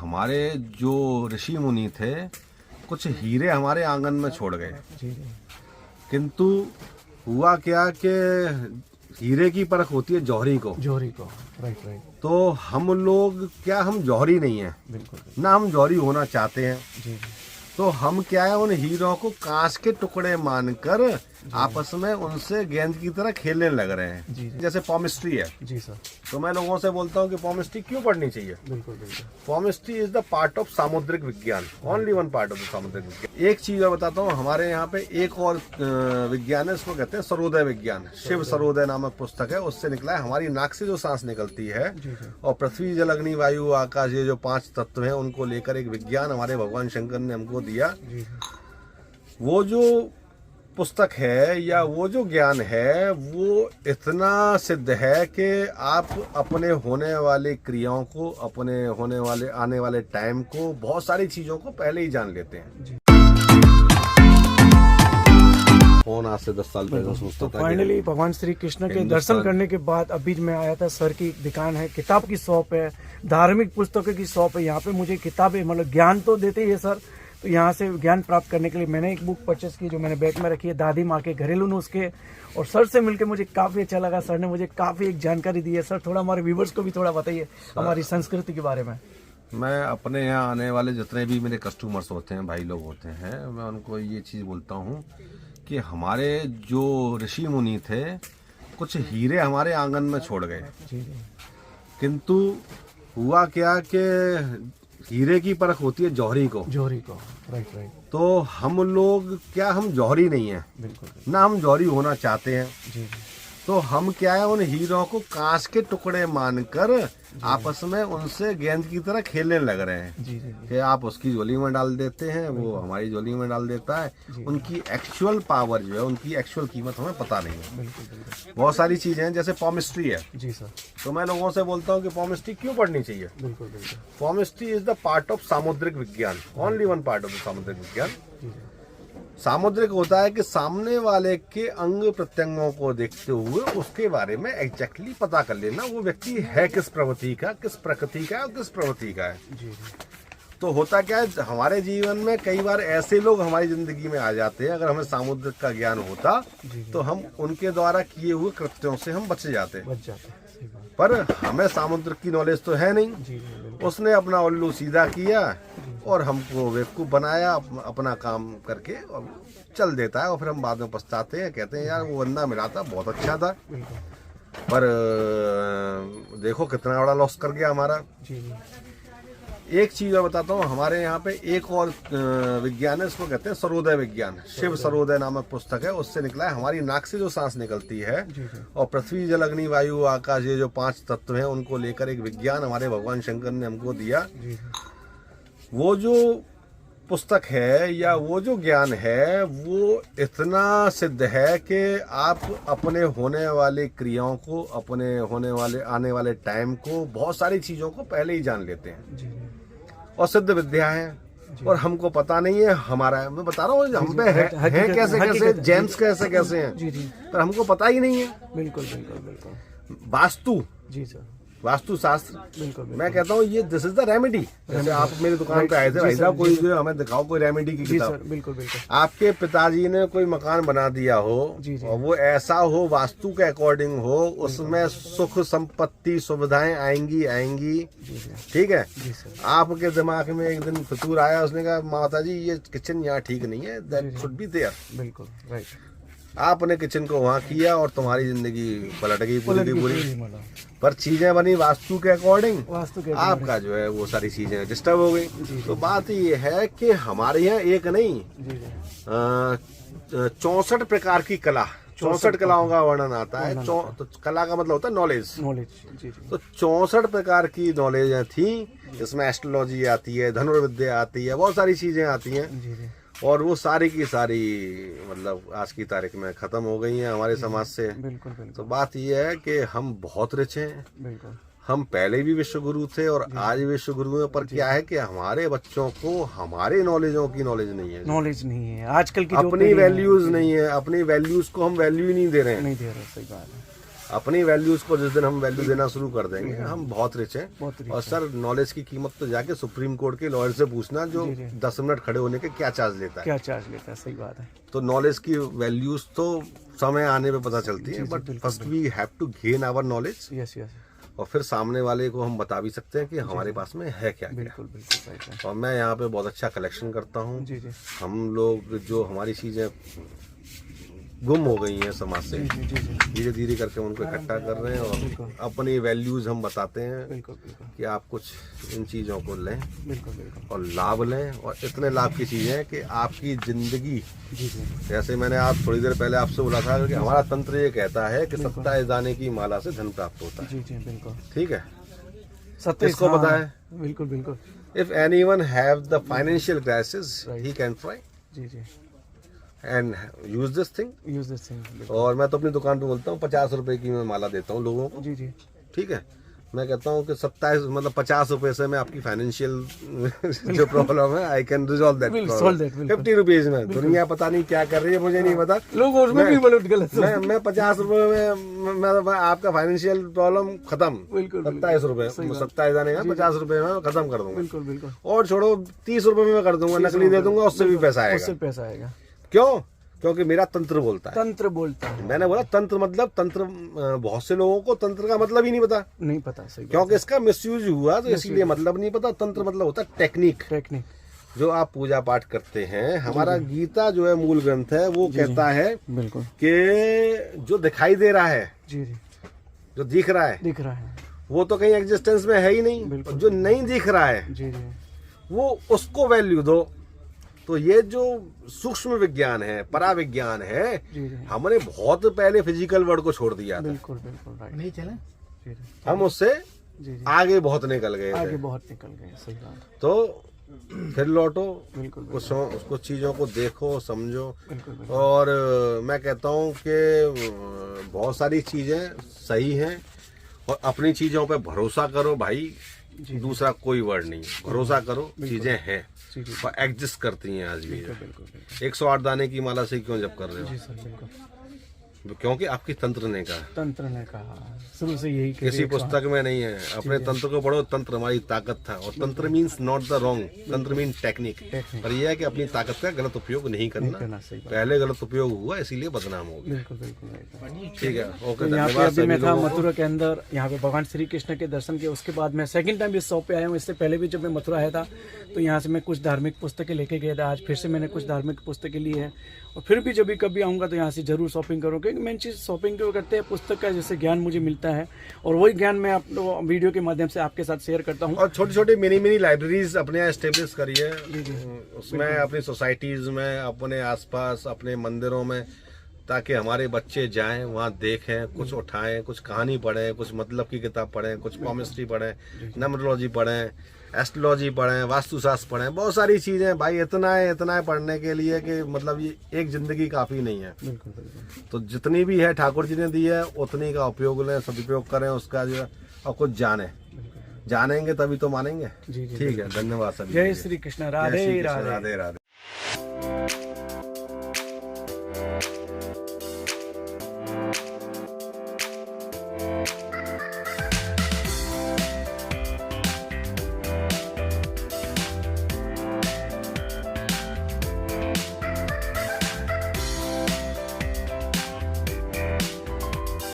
हमारे जो ऋषि मुनि थे कुछ हीरे हमारे आंगन में छोड़ गए, किंतु हुआ क्या कि हीरे की परख होती है जौहरी को। राइट। तो हम लोग क्या, हम जौहरी नहीं हैं, बिल्कुल ना हम जौहरी होना चाहते हैं। जी। तो हम क्या है, उन हीरों को कांच के टुकड़े मानकर आपस में उनसे गेंद की तरह खेलने लग रहे हैं। जी। जैसे पॉमिस्ट्री है, जी सर। तो मैं लोगों से बोलता हूँ कि पॉमिस्ट्री क्यों पढ़नी चाहिए। बिल्कुल। Palmistry is the part of सामुद्रिक विज्ञान, only one part of the सामुद्रिक विज्ञान। एक चीज मैं बताता हूँ, हमारे यहाँ पे एक और विज्ञान है, इसको कहते हैं सर्वोदय विज्ञान। शिव सर्वोदय नामक पुस्तक है, उससे निकला है हमारी नाक से जो सांस निकलती है और पृथ्वी जल अग्नि वायु आकाश, ये जो 5 तत्व हैं, उनको लेकर एक विज्ञान हमारे भगवान शंकर ने हमको दिया। वो जो पुस्तक है या वो जो ज्ञान है वो इतना सिद्ध है कि आप अपने होने वाली क्रियाओं को, अपने होने वाले आने वाले टाइम को, बहुत सारी चीजों को पहले ही जान लेते हैं। फोन आज से 10 साल पहले सोचता था। फाइनली भगवान श्री कृष्ण के दर्शन करने के बाद अभी मैं आया था। सर की दुकान है, किताब की शॉप है, धार्मिक पुस्तकों की शॉप है। यहाँ पे मुझे किताबें, मतलब ज्ञान तो देते ही है सर, तो यहाँ से ज्ञान प्राप्त करने के लिए मैंने एक बुक परचेस की जो मैंने बैग में रखी है, दादी माँ के घरेलू नुस्खे। और सर से मिलकर मुझे काफी अच्छा लगा। सर ने मुझे काफी एक जानकारी दी है। सर थोड़ा हमारे व्यूवर्स को भी थोड़ा बताइए हमारी संस्कृति के बारे में। मैं अपने यहाँ आने वाले जितने भी मेरे कस्टमर्स होते हैं, भाई लोग होते हैं, मैं उनको ये चीज़ बोलता हूँ कि हमारे जो ऋषि मुनि थे कुछ हीरे हमारे आंगन में छोड़ गए, किंतु हुआ क्या कि हीरे की परख होती है जौहरी को। राइट। तो हम लोग क्या, हम जौहरी नहीं हैं, बिल्कुल। ना हम जौहरी होना चाहते हैं। जी। तो हम क्या है, उन हीरों को कांच के टुकड़े मानकर आपस में उनसे गेंद की तरह खेलने लग रहे हैं। जी। कि आप उसकी झोली में डाल देते हैं, वो हमारी झोली में डाल देता है। उनकी एक्चुअल पावर जो है, उनकी एक्चुअल कीमत हमें पता नहीं है। बिल्कुल। बहुत सारी चीजें हैं, जैसे पॉमिस्ट्री है। जी सर। तो मैं लोगों से बोलता हूँ कि पॉमिस्ट्री क्यों पढ़नी चाहिए। बिल्कुल। Palmistry is the part of सामुद्रिक विज्ञान, only one part of the सामुद्रिक विज्ञान। सामुद्रिक होता है कि सामने वाले के अंग प्रत्यंगों को देखते हुए उसके बारे में एग्जैक्टली पता कर लेना वो व्यक्ति है किस प्रवृत्ति का, किस प्रकृति का और किस प्रवृत्ति का है। जी। तो होता क्या है, हमारे जीवन में कई बार ऐसे लोग हमारी जिंदगी में आ जाते हैं, अगर हमें सामुद्रिक का ज्ञान होता तो हम उनके द्वारा किए हुए कृत्यों से हम बच जाते। पर हमें सामुद्रिक की नॉलेज तो है नहीं। उसने अपना उल्लू सीधा किया और हमको बेवकूफ़ बनाया, अपना काम करके और चल देता है। और फिर हम बाद में पछताते हैं, कहते हैं यार वो बंदा मिला था, बहुत अच्छा था, पर देखो कितना बड़ा लॉस कर गया हमारा। एक चीज मैं बताता हूँ, हमारे यहाँ पे एक और विज्ञान है, इसको कहते हैं सर्वोदय विज्ञान। शिव सर्वोदय नामक पुस्तक है, उससे निकला है हमारी नाक से जो सांस निकलती है और पृथ्वी जल अग्नि वायु आकाश, ये जो 5 तत्व हैं, उनको लेकर एक विज्ञान हमारे भगवान शंकर ने हमको दिया। वो जो पुस्तक है या वो जो ज्ञान है वो इतना सिद्ध है कि आप अपने होने वाली क्रियाओं को, अपने होने वाले आने वाले टाइम को, बहुत सारी चीजों को पहले ही जान लेते हैं। और सिद्ध विद्या है और हमको पता नहीं है हमारा। मैं बता रहा हूँ हम पे है कैसे कैसे, जेम्स कैसे कैसे हैं, पर हमको पता ही नहीं है। बिल्कुल। वास्तु, जी सर, वास्तु शास्त्र, बिल्कुल। मैं कहता हूँ ये दिस इज द रेमेडी। जैसे आप मेरी दुकान पे आए थे, भाई साहब कोई जो हमें दिखाओ कोई रेमेडी की किताब। बिल्कुल। आपके पिताजी ने कोई मकान बना दिया हो और वो ऐसा हो, वास्तु के अकॉर्डिंग हो, उसमें सुख संपत्ति सुविधाएं आएंगी। ठीक है। आपके दिमाग में एक दिन फितूर आया, उसने कहा माता जी ये किचन यहाँ ठीक नहीं है, दैट शुड बी देयर। बिल्कुल राइट। आपने किचन को वहाँ किया और तुम्हारी जिंदगी पलट गई पूरी। पर चीजें बनी वास्तु के अकॉर्डिंग, आपका जो है वो सारी चीजें डिस्टर्ब हो गई। तो बात ये है कि हमारे यहाँ एक नहीं 64 प्रकार की कला, 64 कलाओं का वर्णन आता है। तो कला का मतलब होता है नॉलेज। तो 64 प्रकार की नॉलेज थी, इसमें एस्ट्रोलॉजी आती है, धनुर्विद्या आती है, बहुत सारी चीजें आती हैं। और वो सारी की सारी मतलब आज की तारीख में खत्म हो गई हैं हमारे समाज से। बिल्कुल। तो बात यह है कि हम बहुत रिच हैं। बिल्कुल। हम पहले भी विश्व गुरु थे और आज विश्व गुरु हैं, पर क्या है कि हमारे बच्चों को हमारे नॉलेजों की नॉलेज नहीं है। आजकल की अपनी वैल्यूज नहीं है, अपनी वैल्यूज को हम वैल्यू ही नहीं दे रहे हैं। सही बात है। अपनी वैल्यूज को जिस दिन हम वैल्यू देना शुरू कर देंगे, हम बहुत रिच हैं। बहुत रिच और सर नॉलेज की कीमत तो जाके सुप्रीम कोर्ट के लॉयर से पूछना, जो 10 मिनट खड़े होने के क्या चार्ज लेता है। क्या चार्ज लेता है, सही बात है। तो नॉलेज की वैल्यूज तो समय आने पे पता चलती है, but first we have to gain our knowledge. Yes yes. और फिर सामने वाले को हम बता भी सकते हैं कि हमारे पास में है क्या। बिल्कुल बिल्कुल राइट है। और मैं यहाँ पे बहुत अच्छा कलेक्शन करता हूँ। जी जी हम लोग जो हमारी चीजें गुम हो गई हैं समाज से, जी जी जी। धीरे धीरे करके उनको इकट्ठा कर रहे हैं और अपनी वैल्यूज हम बताते हैं बिल्कुल बिल्कुल कि आप कुछ इन चीज़ों को लें बिल्कुल बिल्कुल। और लाभ लें। और इतने लाभ की चीज़ें हैं कि आपकी ज़िंदगी, जी जी जैसे मैंने आप थोड़ी देर पहले आपसे बोला था कि हमारा तंत्र ये कहता है कि सत्ता दाने की माला से धन प्राप्त होता है। जी जी बिल्कुल ठीक है, सत्य इसको पता है। बिल्कुल बिल्कुल। If anyone have the financial crisis he can try जी जी and use this thing. Use this thing. और मैं तो अपनी दुकान पे बोलता हूँ 50 रुपए की मैं माला देता हूँ लोगों को। जी जी ठीक है, मैं कहता हूँ कि 27 मतलब 50 रुपए से मैं आपकी फाइनेंशियल जो प्रॉब्लम है I can resolve that problem 50 rupees में। दुनिया पता नहीं क्या कर रही है, मुझे नहीं पता। लोग उसमें भी बहुत गलत मैं 50 रुपए में मैं आपका फाइनेंशियल प्रॉब्लम खत्म। बिल्कुल 27 रुपए 27 आने का 50 रुपए में खत्म कर दूंगा। बिल्कुल बिल्कुल। और छोड़ो 30 रुपए में मैं कर दूंगा, नकली दे दूंगा, उससे भी पैसा आएगा। उससे पैसा आएगा। क्यों? क्योंकि मेरा तंत्र बोलता है। तंत्र बोलता है। मैंने बोला तंत्र मतलब तंत्र, बहुत से लोगों को तंत्र का मतलब ही नहीं पता। नहीं पता, सही। क्योंकि इसका मिसयूज हुआ तो इसलिए मतलब नहीं पता। तंत्र मतलब होता है टेक्निक। टेक्निक जो आप पूजा पाठ करते हैं, हमारा गीता जो है मूल ग्रंथ है, वो कहता है बिल्कुल कि जो दिखाई दे रहा है, जी जी, जो दिख रहा है, दिख रहा है, वो तो कहीं एग्जिस्टेंस में है ही नहीं। जो नहीं दिख रहा है जी जी, वो उसको वैल्यू दो। तो ये जो सूक्ष्म विज्ञान है, पराविज्ञान है, जी जी, हमने बहुत पहले फिजिकल वर्ल्ड को छोड़ दिया था। बिल्कुल बिल्कुल राइट। नहीं चला जी जी, हम उससे जी जी, आगे बहुत निकल गए थे। आगे बहुत निकल गए, सही बात। तो फिर लौटो, बिल्कुल कुछ चीज़ों को देखो, समझो। बिल्कुल। और मैं कहता हूँ कि बहुत सारी चीज़ें सही हैं और अपनी चीज़ों पे भरोसा करो भाई। दूसरा कोई वर्ड नहीं, भरोसा करो, चीज़ें हैं और एग्जिस्ट करती हैं आज भी। 108 दाने की माला से क्यों जप कर रहे हो? जी सर, बिल्कुल। क्योंकि आपकी तंत्र ने कहा, तंत्र ने कहा, शुरू से यही किसी पुस्तक में नहीं है। अपने तंत्र को पढ़ो, तंत्र हमारी ताकत था। और तंत्र मीन्स नॉट द रॉन्ग, तंत्र मीन टेक्निक। पर यह है कि अपनी ताकत का गलत उपयोग नहीं करना। पहले गलत उपयोग हुआ, इसीलिए बदनाम हो गया। बिल्कुल बिल्कुल। ठीक है, ओके। यहाँ पे अभी मैं था मथुरा के अंदर, यहाँ पे भगवान श्री कृष्ण के दर्शन किए। उसके बाद मैं सेकंड टाइम इस शॉप पे आया हूँ। इससे पहले भी जब मैं मथुरा आया था तो यहाँ से मैं कुछ धार्मिक पुस्तकें लेके गया था। आज फिर से मैंने कुछ धार्मिक पुस्तकें ली है और फिर भी जब भी कभी आऊँगा तो यहाँ से जरूर शॉपिंग करूँगा। क्योंकि मेन चीज़ शॉपिंग क्यों करते हैं, पुस्तक का जैसे ज्ञान मुझे मिलता है और वही ज्ञान मैं आप वीडियो के माध्यम से आपके साथ शेयर करता हूँ। और छोटी छोटी मिनी लाइब्रेरीज अपने यहाँ एस्टेब्लिश करिए, उसमें अपनी सोसाइटीज में, अपने आसपास, अपने मंदिरों में, ताकि हमारे बच्चे जाएं वहाँ देखें, कुछ उठाएं, कुछ कहानी पढ़ें, कुछ मतलब की किताब पढ़ें, कुछ कॉमिस्ट्री पढ़ें, न्यूमरोलॉजी पढ़ें, एस्ट्रोलॉजी पढ़ें, वास्तुशास्त्र पढ़ें। बहुत सारी चीज़ें भाई, इतना है पढ़ने के लिए कि मतलब ये एक जिंदगी काफ़ी नहीं है। बिल्कुल बिल्कुल। तो जितनी भी है ठाकुर जी ने दी है, उतनी का उपयोग लें, सदुपयोग करें उसका जो है, और कुछ जानेंगे तभी तो मानेंगे। ठीक है, धन्यवाद सभी। जय श्री कृष्ण, राधे राधे। राधे राधे।